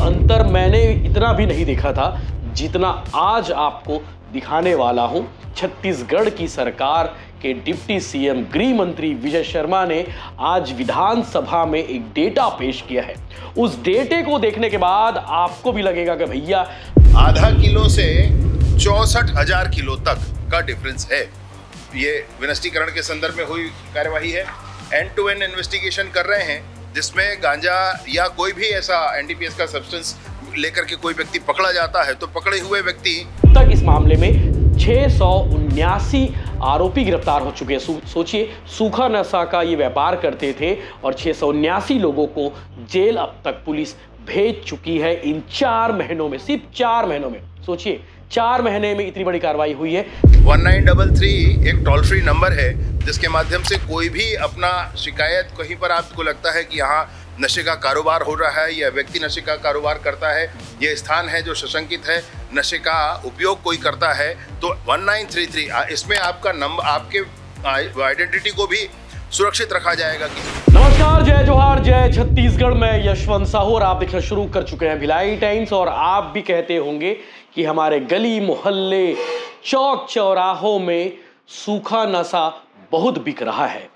अंतर मैंने इतना भी नहीं देखा था जितना आज आपको दिखाने वाला हूं। छत्तीसगढ़ की सरकार के डिप्टी सीएम गृह मंत्री विजय शर्मा ने आज विधानसभा में एक डेटा पेश किया है। उस डेटे को देखने के बाद आपको भी लगेगा कि भैया आधा किलो से 64,000 किलो तक का डिफरेंस है। ये विनष्टीकरण के संदर्भ में हुई कार्यवाही है। एंड टू एंड इन्वेस्टिगेशन कर रहे हैं जिसमें गांजा या कोई भी ऐसा एनडीपीएस का सब्सटेंस लेकर के कोई व्यक्ति पकड़ा जाता है तो पकड़े हुए व्यक्ति तक इस मामले में 679 आरोपी गिरफ्तार हो चुके हैं। सोचिए, सूखा नशा का ये व्यापार करते थे और 679 लोगों को जेल अब तक पुलिस भेज चुकी है इन 4 महीनों में। सिर्फ 4 महीनों में सोचिए, 4 महीने में इतनी बड़ी कार्रवाई हुई है। 1933 एक टोल फ्री नंबर है जिसके माध्यम से कोई भी अपना शिकायत, कहीं पर आपको लगता है कि यहाँ नशे का कारोबार हो रहा है या व्यक्ति नशे का कारोबार करता है, ये स्थान है जो सशंकित है, नशे का उपयोग कोई करता है, तो 1933 इसमें आपका नंबर, आपके आइडेंटिटी को भी सुरक्षित रखा जाएगा। नमस्कार, जय जोहार, जय छत्तीसगढ़। मैं यशवंत साहू और आप देखना शुरू कर चुके हैं भिलाई टाइम्स। और आप भी कहते होंगे कि हमारे गली मोहल्ले चौक चौराहों में सूखा नशा बहुत बिक रहा है।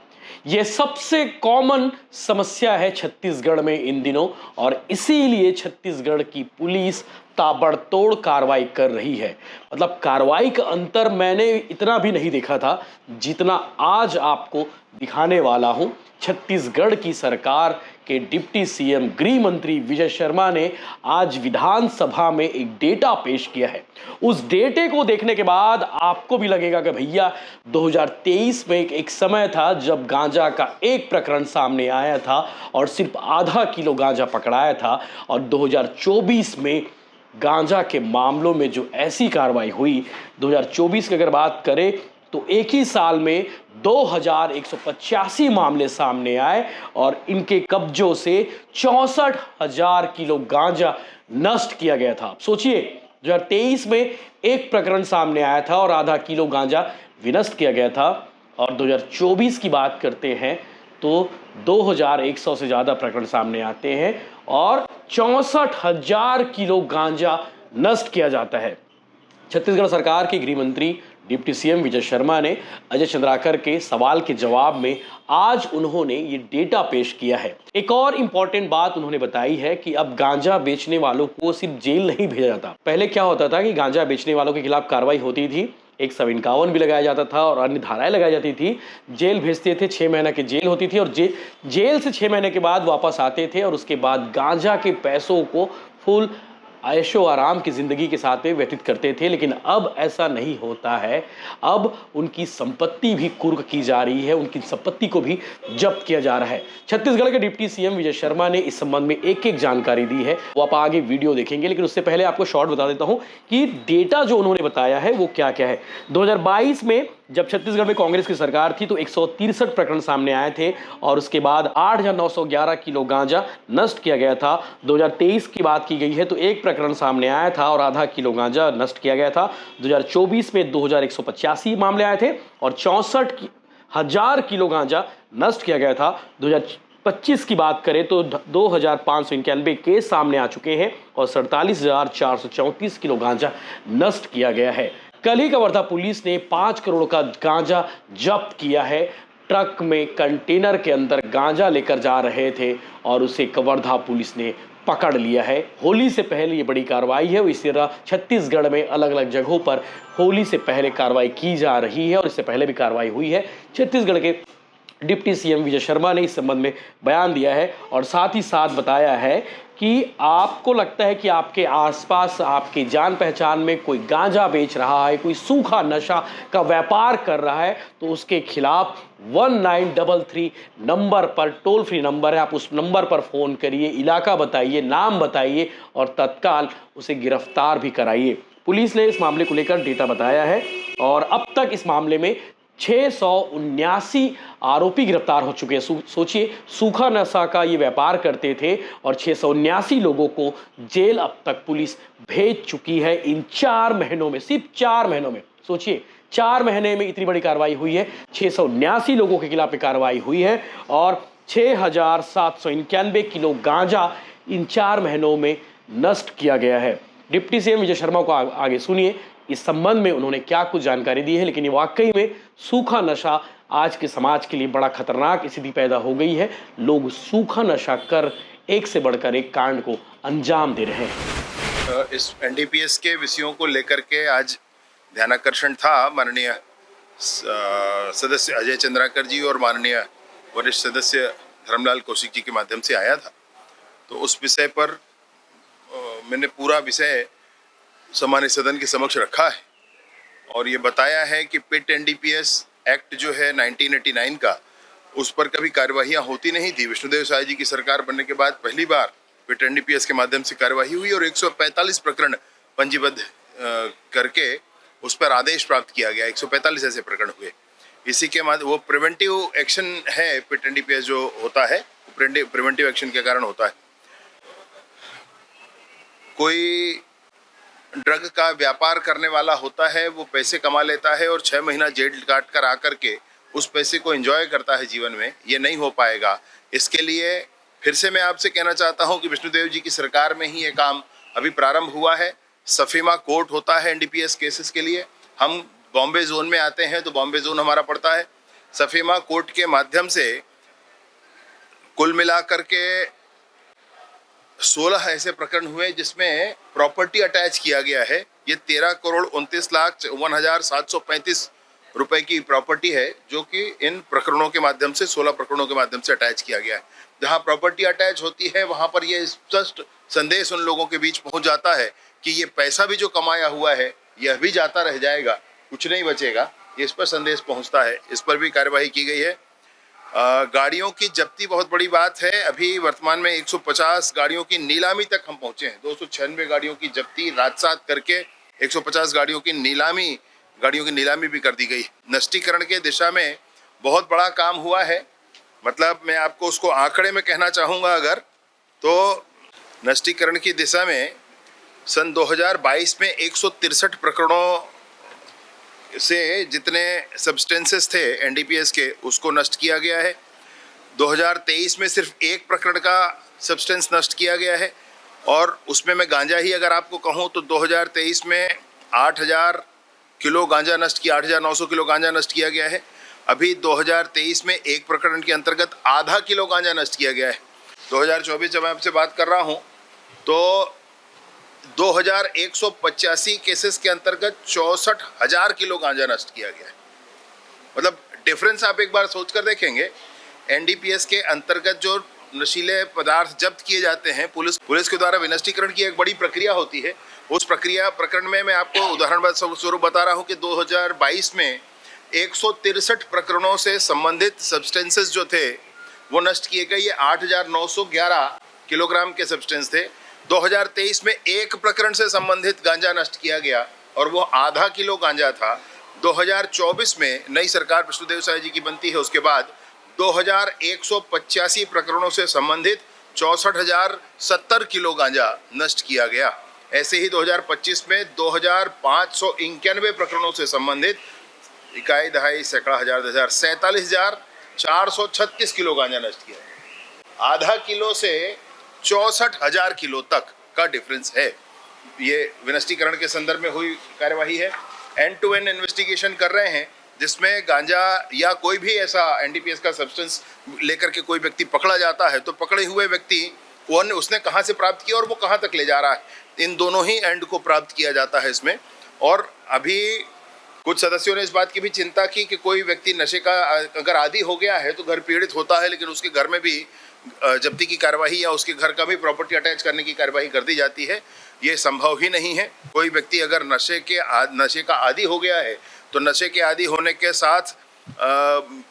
यह सबसे कॉमन समस्या है छत्तीसगढ़ में इन दिनों, और इसीलिए छत्तीसगढ़ की पुलिस ताबड़तोड़ कार्रवाई कर रही है। मतलब कार्रवाई का अंतर मैंने इतना भी नहीं देखा था जितना आज आपको दिखाने वाला हूं। छत्तीसगढ़ की सरकार के डिप्टी सीएम गृह मंत्री विजय शर्मा ने आज विधानसभा में एक डेटा पेश किया है। उस डेटे को देखने के बाद आपको भी लगेगा कि भैया 2023 में एक समय था जब गांजा का एक प्रकरण सामने आया था और सिर्फ आधा किलो गांजा पकड़ाया था, और 2024 में गांजा के मामलों में जो ऐसी कार्रवाई हुई, 2024 की अगर बात करें तो एक ही साल में 2185 मामले सामने आए और इनके कब्जों से 64,000 किलो गांजा नष्ट किया गया था। सोचिए, 2023 में एक प्रकरण सामने आया था और आधा किलो गांजा विनष्ट किया गया था, और 2024 की बात करते हैं तो 2100 से ज़्यादा प्रकरण सामने आते हैं और 64,000 किलो गांजा नष्ट किया जाता है। छत्तीसगढ़ सरकार के गृह मंत्री डिप्टी सीएम विजय शर्मा ने अजय चंद्राकर के सवाल के जवाब में आज उन्होंने ये डेटा पेश किया है। एक और इंपॉर्टेंट बात उन्होंने बताई है कि अब गांजा बेचने वालों को सिर्फ जेल नहीं भेजा जाता। पहले क्या होता था कि गांजा बेचने वालों के खिलाफ कार्रवाई होती थी, 151 भी लगाया जाता था और अन्य धाराएं लगाई जाती थी, जेल भेजते थे, 6 महीने की जेल होती थी और जेल से 6 महीने के बाद वापस आते थे और उसके बाद गांजा के पैसों को फुल ऐशो आराम की जिंदगी के साथ में व्यतीत करते थे। लेकिन अब ऐसा नहीं होता है। अब उनकी संपत्ति भी कुर्क की जा रही है, उनकी संपत्ति को भी जब्त किया जा रहा है। छत्तीसगढ़ के डिप्टी सीएम विजय शर्मा ने इस संबंध में एक एक जानकारी दी है, वो आप आगे वीडियो देखेंगे। लेकिन उससे पहले आपको शॉर्ट बता देता हूं कि डेटा जो उन्होंने बताया है वो क्या क्या है। 2022 में जब छत्तीसगढ़ में कांग्रेस की सरकार थी तो 163 प्रकरण सामने आए थे और उसके बाद 8,911 किलो गांजा नष्ट किया गया था। 2023 की बात की गई है तो एक प्रकरण सामने आया था और आधा किलो गांजा नष्ट किया गया था। 2024 में 2,185 मामले आए थे और 64,000 किलो गांजा नष्ट किया गया था। 2025 की बात करें तो 2,591 केस सामने आ चुके हैं और 47,434 किलो गांजा नष्ट किया गया है। कल ही कवर्धा पुलिस ने 5 करोड़ का गांजा जब्त किया है। ट्रक में कंटेनर के अंदर गांजा लेकर जा रहे थे और उसे कवर्धा पुलिस ने पकड़ लिया है। होली से पहले ये बड़ी कार्रवाई है। इसी तरह छत्तीसगढ़ में अलग अलग जगहों पर होली से पहले कार्रवाई की जा रही है और इससे पहले भी कार्रवाई हुई है। छत्तीसगढ़ के डिप्टी सीएम विजय शर्मा ने इस संबंध में बयान दिया है और साथ ही साथ बताया है कि आपको लगता है कि आपके आसपास, आपके जान पहचान में कोई गांजा बेच रहा है, कोई सूखा नशा का व्यापार कर रहा है, तो उसके खिलाफ 1933 नंबर पर, टोल फ्री नंबर है, आप उस नंबर पर फ़ोन करिए, इलाका बताइए, नाम बताइए और तत्काल उसे गिरफ्तार भी कराइए। पुलिस ने इस मामले को लेकर डेटा बताया है और अब तक इस मामले में 679 आरोपी गिरफ्तार हो चुके हैं। सोचिए, सूखा नशा का ये व्यापार करते थे और 679 लोगों को जेल अब तक पुलिस भेज चुकी है इन 4 महीनों में। सिर्फ 4 महीनों में सोचिए, 4 महीने में इतनी बड़ी कार्रवाई हुई है। 679 लोगों के खिलाफ कार्रवाई हुई है और 6,791 किलो गांजा इन 4 महीनों में नष्ट किया गया है। डिप्टी सीएम विजय शर्मा को आगे सुनिए, इस संबंध में उन्होंने क्या कुछ जानकारी दी है। लेकिन ये वाकई में सूखा नशा आज के समाज के लिए बड़ा खतरनाक स्थिति पैदा हो गई है। लोग सूखा नशा कर एक से बढ़कर एक कांड को अंजाम दे रहे हैं। इस एनडीपीएस के विषयों को लेकर के आज ध्यानाकर्षण था माननीय सदस्य अजय चंद्राकर जी और माननीय वरिष्ठ सदस्य धर्मलाल कौशिक जी के माध्यम से आया था। तो उस विषय पर मैंने पूरा विषय सम्मानित सदन के समक्ष रखा है और ये बताया है कि पिट एनडीपीएस एक्ट जो है 1989 का, उस पर कभी कार्यवाहियां होती नहीं थी। विष्णुदेव साय जी की सरकार बनने के बाद पहली बार पिट एनडीपीएस के माध्यम से कार्यवाही हुई और 145 प्रकरण पंजीबद्ध करके उस पर आदेश प्राप्त किया गया। 145 ऐसे प्रकरण हुए। इसी के माध्यम वो प्रिवेंटिव एक्शन है। पिट एनडीपीएस जो होता है प्रिवेंटिव एक्शन के कारण होता है। कोई ड्रग का व्यापार करने वाला होता है, वो पैसे कमा लेता है और 6 महीना जेल काट कर आकर के उस पैसे को एंजॉय करता है जीवन में। ये नहीं हो पाएगा। इसके लिए फिर से मैं आपसे कहना चाहता हूं कि विष्णुदेव जी की सरकार में ही ये काम अभी प्रारंभ हुआ है। सफीमा कोर्ट होता है एनडीपीएस केसेस के लिए। हम बॉम्बे जोन में आते हैं तो बॉम्बे जोन हमारा पड़ता है। सफीमा कोर्ट के माध्यम से कुल मिलाकर के 16 ऐसे प्रकरण हुए जिसमें प्रॉपर्टी अटैच किया गया है। ये 13,29,51,735 रुपए की प्रॉपर्टी है जो कि इन प्रकरणों के माध्यम से 16 प्रकरणों के माध्यम से अटैच किया गया है। जहां प्रॉपर्टी अटैच होती है वहां पर ये स्पष्ट संदेश उन लोगों के बीच पहुंच जाता है कि ये पैसा भी जो कमाया हुआ है यह भी जाता रह जाएगा, कुछ नहीं बचेगा। ये इस पर संदेश पहुंचता है। इस पर भी कार्यवाही की गई है। गाड़ियों की जब्ती बहुत बड़ी बात है। अभी वर्तमान में 150 गाड़ियों की नीलामी तक हम पहुंचे हैं। 296 गाड़ियों की जब्ती रात सात करके 150 गाड़ियों की नीलामी भी कर दी गई। नष्टीकरण के दिशा में बहुत बड़ा काम हुआ है। मतलब मैं आपको उसको आंकड़े में कहना चाहूँगा अगर, तो नष्टीकरण की दिशा में सन 2022 में 163 प्रकरणों से जितने सब्सटेंसेस थे एनडीपीएस के उसको नष्ट किया गया है। 2023 में सिर्फ एक प्रकरण का सब्सटेंस नष्ट किया गया है और उसमें मैं गांजा ही अगर आपको कहूं तो 2023 में 8,000 किलो गांजा नष्ट किया, 8,900 किलो गांजा नष्ट किया गया है। अभी 2023 में एक प्रकरण के अंतर्गत आधा किलो गांजा नष्ट किया गया है। 2024 जब मैं आपसे बात कर रहा हूं तो 2,185 केसेस के अंतर्गत 64,000 किलो गांजा नष्ट किया गया है। मतलब डिफरेंस आप एक बार सोच कर देखेंगे। एनडीपीएस के अंतर्गत जो नशीले पदार्थ जब्त किए जाते हैं, पुलिस के द्वारा विनष्टीकरण की एक बड़ी प्रक्रिया होती है। उस प्रकरण में मैं आपको उदाहरण स्वरूप बता रहा हूं कि 2022 में 163 प्रकरणों से संबंधित सब्सटेंसेस जो थे वो नष्ट किए गए। ये 8,911 किलोग्राम के सब्सटेंस थे। 2023 में एक प्रकरण से संबंधित गांजा नष्ट किया गया और वो आधा किलो गांजा था। 2024 में नई सरकार विष्णुदेव साय जी की बनती है, उसके बाद 2,185 प्रकरणों से संबंधित 64,070 किलो गांजा नष्ट किया गया। ऐसे ही 2025 में 2,591 प्रकरणों से संबंधित इकाई दहाई सैकड़ा हजार 47,436 किलो गांजा नष्ट किया। आधा किलो से 64,000 किलो तक का डिफरेंस है। ये विनष्टीकरण के संदर्भ में हुई कार्यवाही है। एंड टू एंड इन्वेस्टिगेशन कर रहे हैं जिसमें गांजा या कोई भी ऐसा एनडीपीएस का सब्सटेंस लेकर के कोई व्यक्ति पकड़ा जाता है तो पकड़े हुए व्यक्ति उसने कहां से प्राप्त किया और वो कहां तक ले जा रहा है, इन दोनों ही एंड को प्राप्त किया जाता है इसमें। और अभी कुछ सदस्यों ने इस बात की भी चिंता की कि कोई व्यक्ति नशे का अगर आदी हो गया है तो घर पीड़ित होता है, लेकिन उसके घर में भी जब्ती की कार्रवाई या उसके घर का भी प्रॉपर्टी अटैच करने की कार्रवाई कर दी जाती है। ये संभव ही नहीं है। कोई व्यक्ति अगर नशे का आदी हो गया है तो नशे के आदी होने के साथ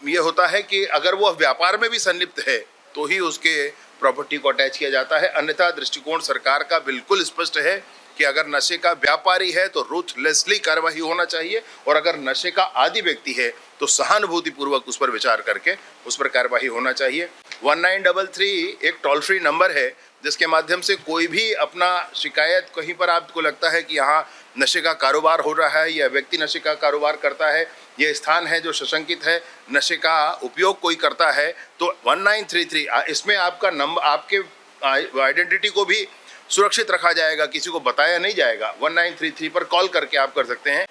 ये होता है कि अगर वो व्यापार में भी संलिप्त है तो ही उसके प्रॉपर्टी को अटैच किया जाता है। अन्यथा दृष्टिकोण सरकार का बिल्कुल स्पष्ट है कि अगर नशे का व्यापारी है तो रूथलेसली कार्रवाई होना चाहिए और अगर नशे का आदी व्यक्ति है तो सहानुभूति पूर्वक उस पर विचार करके उस पर कार्रवाई होना चाहिए। 1933 एक टोल फ्री नंबर है जिसके माध्यम से कोई भी अपना शिकायत, कहीं पर आपको लगता है कि यहाँ नशे का कारोबार हो रहा है या व्यक्ति नशे का कारोबार करता है, ये स्थान है जो सशंकित है, नशे का उपयोग कोई करता है, तो 1933 इसमें आपका नंबर, आपके आइडेंटिटी को भी सुरक्षित रखा जाएगा, किसी को बताया नहीं जाएगा। 1933 पर कॉल करके आप कर सकते हैं।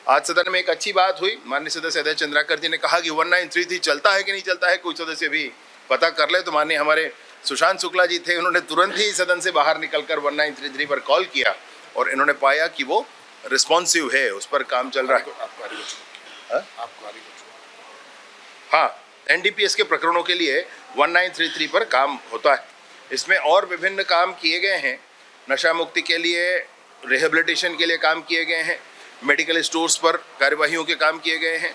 आज सदन में एक अच्छी बात हुई, माननीय सदस्य अजय चंद्राकर जी ने कहा कि 1933 चलता है कि नहीं चलता है, कुछ सदस्य भी पता कर ले। तो माननीय हमारे सुशांत शुक्ला जी थे, उन्होंने तुरंत ही सदन से बाहर निकलकर 1933 पर कॉल किया और इन्होंने पाया कि वो रिस्पॉन्सिव है, उस पर काम चल रहा है। हाँ, एनडीपीएस के प्रकरणों के लिए 1933 पर काम होता है। इसमें और विभिन्न काम किए गए हैं। नशा मुक्ति के लिए, रिहेबिलिटेशन के लिए काम किए गए हैं, मेडिकल स्टोर्स पर कार्यवाहियों के काम किए गए हैं,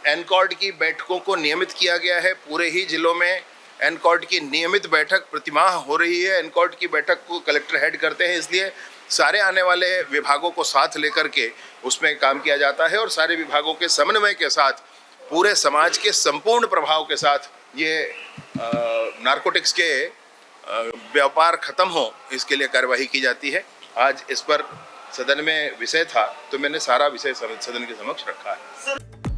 एनकॉर्ड की बैठकों को नियमित किया गया है। पूरे ही जिलों में एनकॉर्ड की नियमित बैठक प्रतिमाह हो रही है। एनकॉर्ड की बैठक को कलेक्टर हेड करते हैं, इसलिए सारे आने वाले विभागों को साथ लेकर के उसमें काम किया जाता है और सारे विभागों के समन्वय के साथ पूरे समाज के संपूर्ण प्रभाव के साथ ये नारकोटिक्स के व्यापार खत्म हो, इसके लिए कार्यवाही की जाती है। आज इस पर सदन में विषय था तो मैंने सारा विषय सदन के समक्ष रखा है।